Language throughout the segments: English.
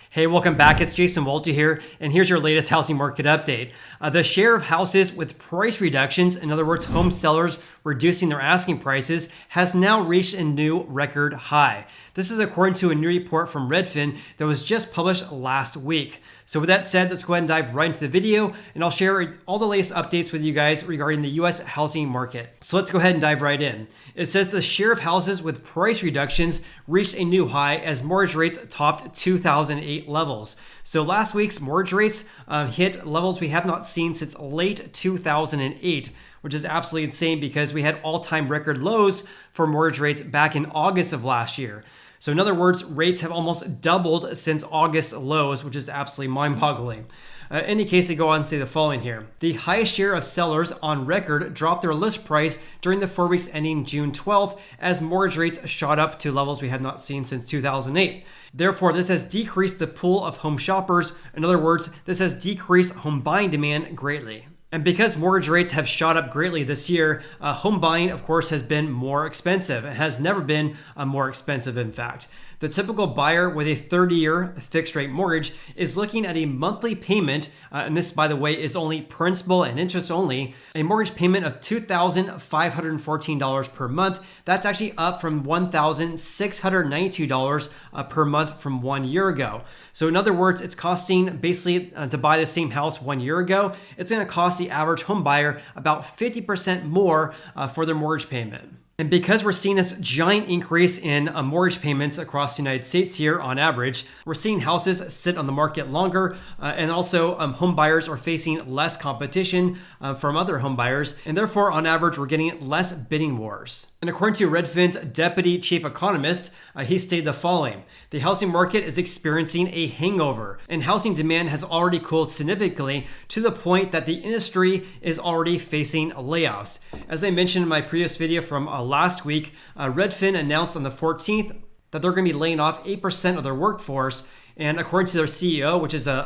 Hey, welcome back. It's Jason Walter here, and here's your latest housing market update. The share of houses with price reductions, in other words, home sellers reducing their asking prices, has now reached a new record high. This is according to a new report from Redfin that was just published last week. So with that said, let's go ahead and dive right into the video, and I'll share all the latest updates with you guys regarding the US housing market. So let's go ahead and dive right in. It says the share of houses with price reductions reached a new high as mortgage rates topped 2008 levels. So last week's mortgage rates hit levels we have not seen since late 2008, which is absolutely insane because we had all-time record lows for mortgage rates back in August of last year. So in other words, rates have almost doubled since August lows, which is absolutely mind-boggling. In any case, they go on and say the following here. The highest share of sellers on record dropped their list price during the 4 weeks ending June 12th as mortgage rates shot up to levels we had not seen since 2008. Therefore, this has decreased the pool of home shoppers. In other words, this has decreased home buying demand greatly. And because mortgage rates have shot up greatly this year, home buying, of course, has been more expensive. It has never been more expensive, in fact. The typical buyer with a 30-year fixed-rate mortgage is looking at a monthly payment, and this, by the way, is only principal and interest only, a mortgage payment of $2,514 per month. That's actually up from $1,692 per month from 1 year ago. So in other words, it's costing basically to buy the same house 1 year ago, it's going to cost the average home buyer about 50% more for their mortgage payment. And because we're seeing this giant increase in mortgage payments across the United States here on average, we're seeing houses sit on the market longer, and also home buyers are facing less competition from other home buyers, and therefore on average we're getting less bidding wars. And according to Redfin's deputy chief economist, he stated the following: the housing market is experiencing a hangover, and housing demand has already cooled significantly to the point that the industry is already facing layoffs. As I mentioned in my previous video from last week, Redfin announced on the 14th that they're going to be laying off 8% of their workforce. And according to their CEO,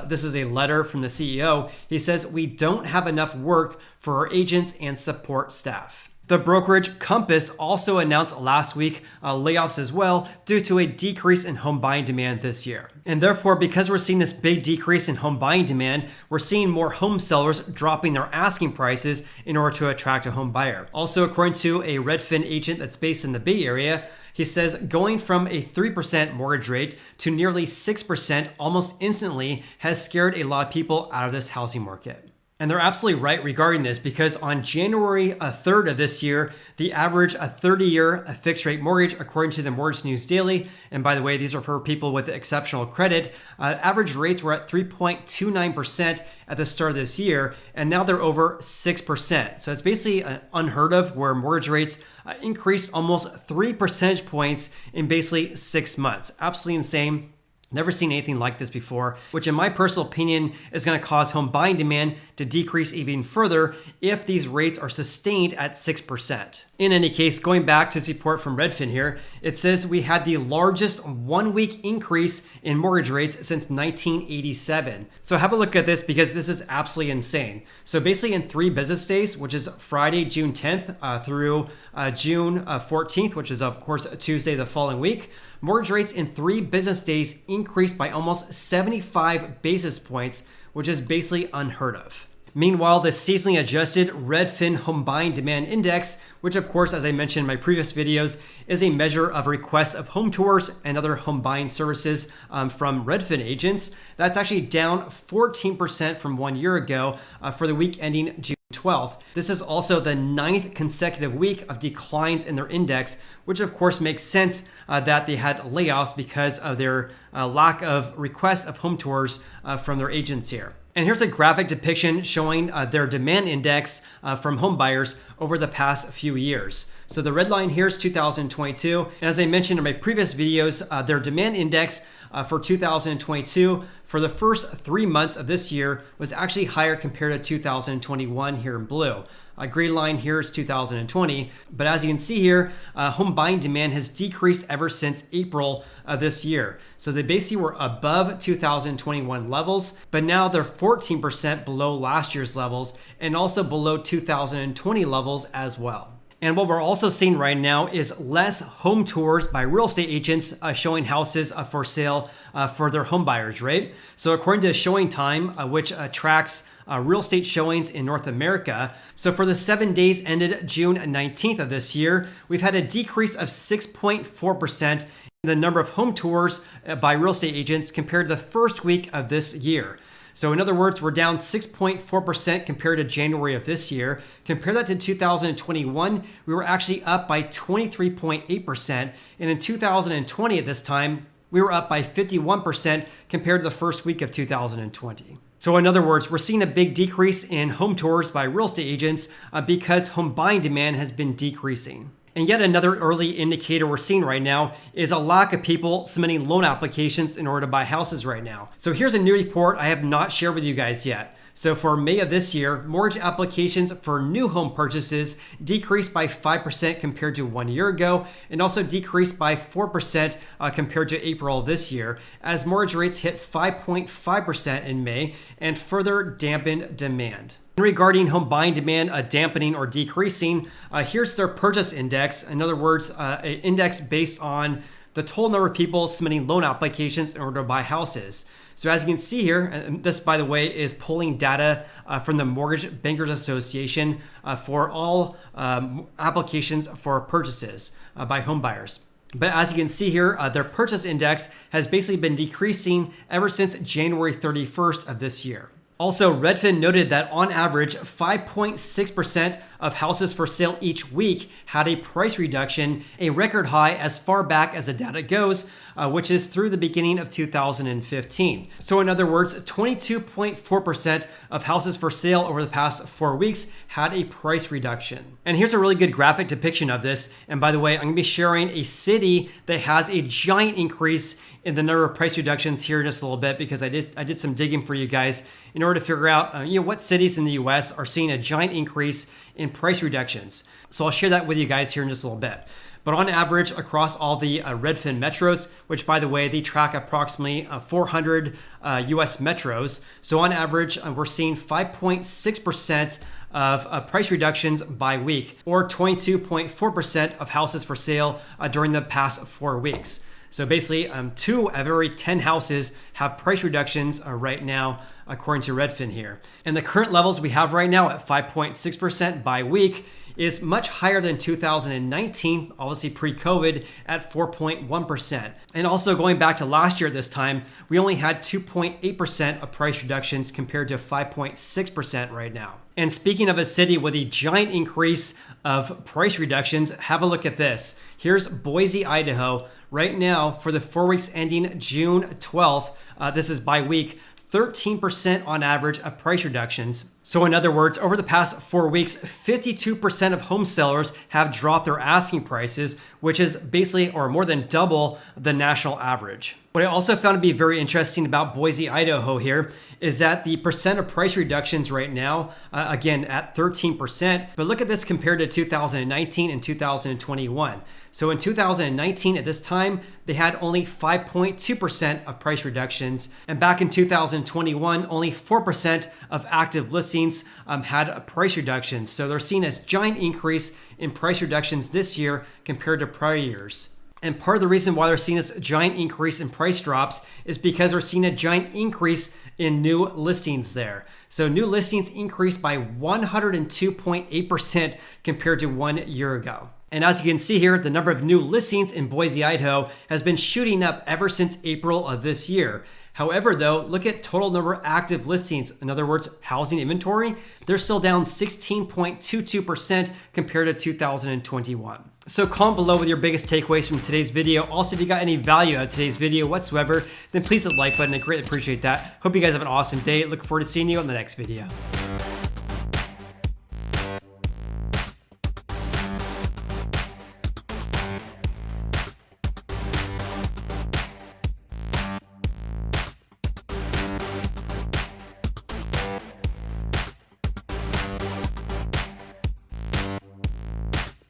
this is a letter from the CEO, he says, "We don't have enough work for our agents and support staff." The brokerage Compass also announced last week layoffs as well due to a decrease in home buying demand this year. And therefore, because we're seeing this big decrease in home buying demand, we're seeing more home sellers dropping their asking prices in order to attract a home buyer. Also, according to a Redfin agent that's based in the Bay Area, he says going from a 3% mortgage rate to nearly 6% almost instantly has scared a lot of people out of this housing market. And they're absolutely right regarding this because on January 3rd of this year, the average 30-year fixed rate mortgage, according to the Mortgage News Daily, and by the way, these are for people with exceptional credit, average rates were at 3.29% at the start of this year, and now they're over 6%. So it's basically unheard of where mortgage rates increased almost 3 percentage points in basically 6 months. Absolutely insane. Never seen anything like this before, which in my personal opinion is going to cause home buying demand to decrease even further if these rates are sustained at 6%. In any case, going back to this report from Redfin here, it says we had the largest 1 week increase in mortgage rates since 1987. So have a look at this because this is absolutely insane. So basically in 3 business days, which is Friday, June 10th through June 14th, which is of course Tuesday the following week, mortgage rates in 3 business days increased by almost 75 basis points, which is basically unheard of. Meanwhile, the seasonally adjusted Redfin Home Buying Demand Index, which of course, as I mentioned in my previous videos, is a measure of requests of home tours and other home buying services from Redfin agents, that's actually down 14% from 1 year ago for the week ending June 12th. This is also the 9th consecutive week of declines in their index, which of course makes sense that they had layoffs because of their lack of requests of home tours from their agents here. And here's a graphic depiction showing their demand index from home buyers over the past few years. So the red line here is 2022. And as I mentioned in my previous videos, their demand index for 2022 for the first 3 months of this year was actually higher compared to 2021 here in blue. A green line here is 2020. But as you can see here, home buying demand has decreased ever since April of this year. So they basically were above 2021 levels, but now they're 14% below last year's levels and also below 2020 levels as well. And what we're also seeing right now is less home tours by real estate agents showing houses for sale for their home buyers, right? So according to Showing Time, which tracks real estate showings in North America, so for the 7 days ended June 19th of this year, we've had a decrease of 6.4% in the number of home tours by real estate agents compared to the first week of this year. So in other words, we're down 6.4% compared to January of this year. Compare that to 2021, we were actually up by 23.8%. And in 2020 at this time, we were up by 51% compared to the first week of 2020. So in other words, we're seeing a big decrease in home tours by real estate agents because home buying demand has been decreasing. And yet another early indicator we're seeing right now is a lack of people submitting loan applications in order to buy houses right now. So here's a new report I have not shared with you guys yet. So for May of this year, mortgage applications for new home purchases decreased by 5% compared to 1 year ago, and also decreased by 4% compared to April of this year, as mortgage rates hit 5.5% in May and further dampened demand. Regarding home buying demand dampening or decreasing, here's their purchase index. In other words, an index based on the total number of people submitting loan applications in order to buy houses. So as you can see here, and this, by the way, is pulling data from the Mortgage Bankers Association for all applications for purchases by home buyers. But as you can see here, their purchase index has basically been decreasing ever since January 31st of this year. Also, Redfin noted that on average, 5.6% of houses for sale each week had a price reduction, a record high as far back as the data goes, which is through the beginning of 2015. So in other words, 22.4% of houses for sale over the past 4 weeks had a price reduction. And here's a really good graphic depiction of this. And by the way, I'm gonna be sharing a city that has a giant increase in the number of price reductions here in just a little bit, because I did some digging for you guys in order to figure out what cities in the US are seeing a giant increase in price reductions. So I'll share that with you guys here in just a little bit. But on average, across all the Redfin metros, which by the way, they track approximately 400 US metros. So on average, we're seeing 5.6% of price reductions by week, or 22.4% of houses for sale during the past 4 weeks. So basically, 2 of every 10 houses have price reductions right now, according to Redfin here. And the current levels we have right now at 5.6% by week is much higher than 2019, obviously pre-COVID, at 4.1%. And also going back to last year at this time, we only had 2.8% of price reductions compared to 5.6% right now. And speaking of a city with a giant increase of price reductions, have a look at this. Here's Boise, Idaho. Right now, for the 4 weeks ending June 12th, this is by week, 13% on average of price reductions. So in other words, over the past 4 weeks, 52% of home sellers have dropped their asking prices, which is basically or more than double the national average. What I also found to be very interesting about Boise, Idaho here is that the percent of price reductions right now, again, at 13%, but look at this compared to 2019 and 2021. So in 2019, at this time, they had only 5.2% of price reductions. And back in 2021, only 4% of active listings had price reductions. So they're seeing a giant increase in price reductions this year compared to prior years. And part of the reason why they're seeing this giant increase in price drops is because they're seeing a giant increase in new listings there. So new listings increased by 102.8% compared to 1 year ago. And as you can see here, the number of new listings in Boise, Idaho has been shooting up ever since April of this year. However, though, look at total number of active listings. In other words, housing inventory, they're still down 16.22% compared to 2021. So comment below with your biggest takeaways from today's video. Also, if you got any value out of today's video whatsoever, then please hit the like button. I greatly appreciate that. Hope you guys have an awesome day. Looking forward to seeing you on the next video.